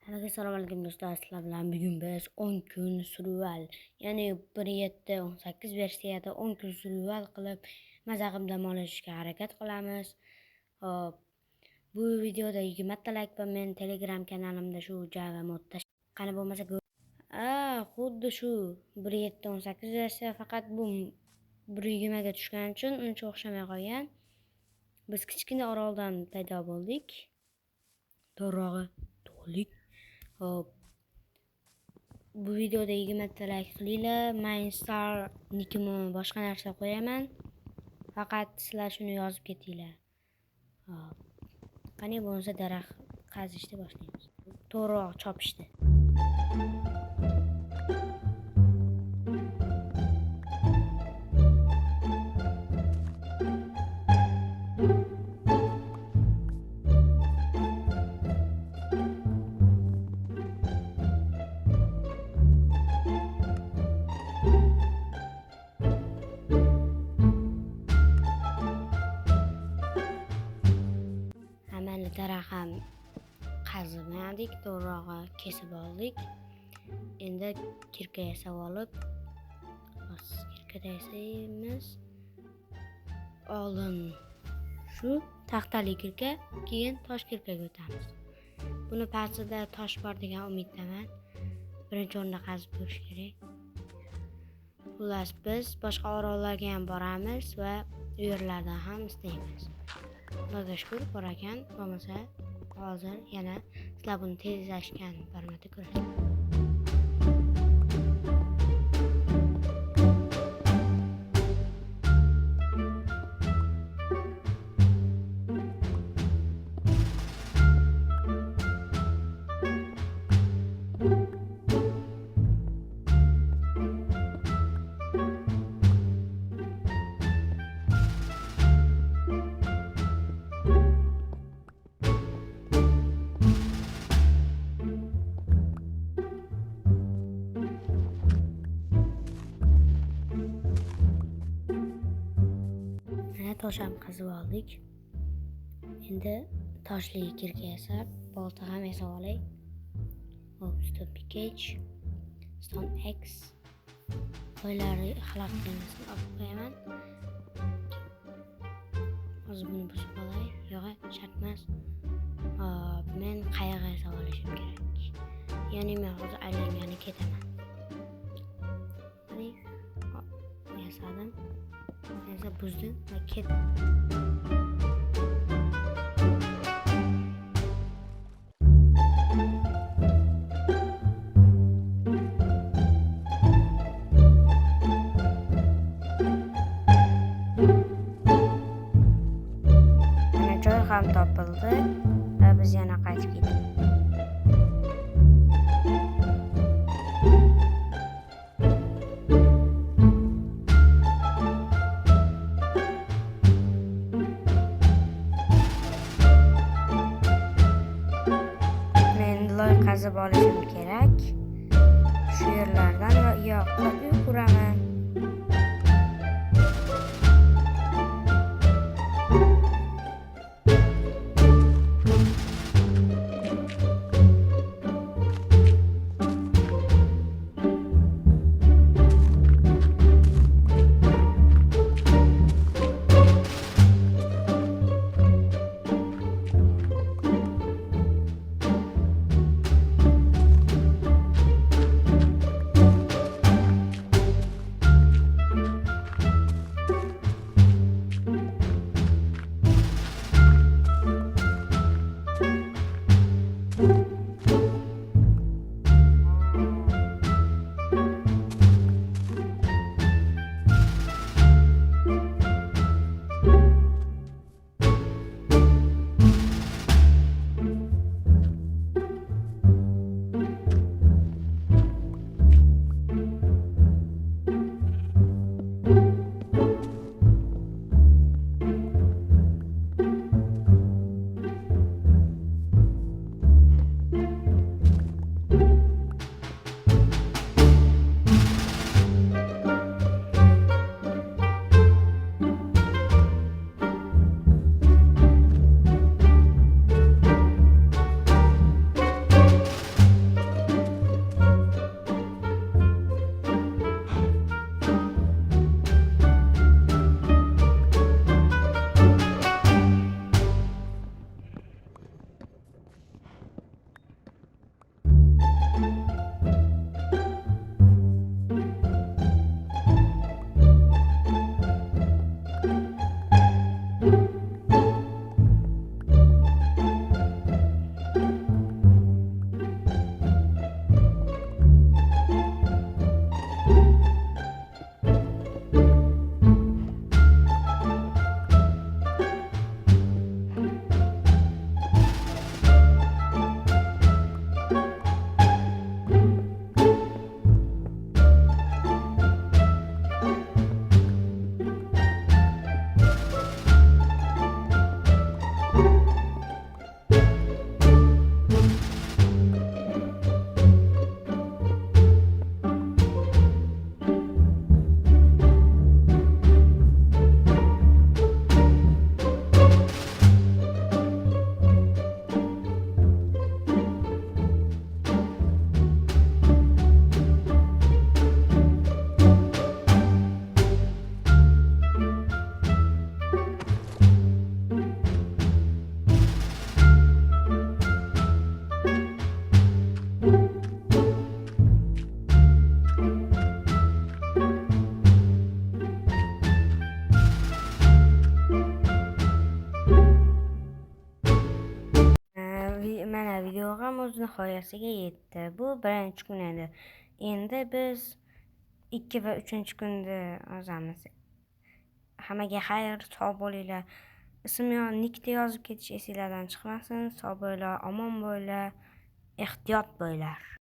Herkese selamünaleyküm dostlar. Sizlar bilan bugun biz 10 kun survival, ya'ni 1.7.18 versiyada 10 kun survival qilib maza qilib dam olishga harakat qilamiz. Hop. Bu videoda 20 ta like va men Telegram kanalimda shu Java modda qani bo'lmasa xuddi shu 1.7.18 versiya, faqat bu 1.20 ga tushgani uchun uncha o'xshamay qolgan. Biz kichkina oroldan paydo bo'ldik. To'g'rirog'i to'lik. Hop. Bu videoda 20 ta like qilinglar. Mindstar nikimni boshqa narsa qo'yaman. Faqat sizlar shuni yozib ketinglar. Hop. Qani bo'lsa daraxt qazishni boshlaymiz. To'g'riroq chopishdi. Daraxt ham qazmadik, to'g'rirog'i kesib oldik. Endi kirka yasab olib, kirka yasaymiz. Oldin shu taxtali kirka, keyin tosh kirkaga o'tamiz. Buni pastida tosh bor degan umiddaman. Birinchi o'rinda qazib ko'rish kerak. Xullas, biz boshqa orollarga ham boramiz va u yerlardan ham istaymiz. Xudoga shukr bor ekan, bo'lmasa hozir yana sizlar buni tezlashgan bir marta ko'rasiz. Tosh ham qazib oldik. Endi toshli kirka yasab, bolta ham yasab olay. Hop, stop package, stone X. Qo'ylarni xalaq qilmasini olib qo'yaman. Hozir buni buzib olay. Yo'q, shart emas. Men qayg'a yasab olishim kerak. Ya'ni men hozir aylangani ketaman. Qani, yasadim. Neyse buzdu ve ket. Yani joy ham topildi ve biz yana qaytib ketdik. Qazib olishim kerak. Shu yerlardan va yoqqa uy quraman. nihoyasiga yetdi. Bu birinchi kun edi. Endi biz 2 va 3-kunda yozamiz. Hammaga xayr, sog' bo'linglar. Ismimni nikda yozib ketish esinglardan chiqmasin. Sog' bo'linglar, omon bo'linglar, ehtiyot bo'linglar.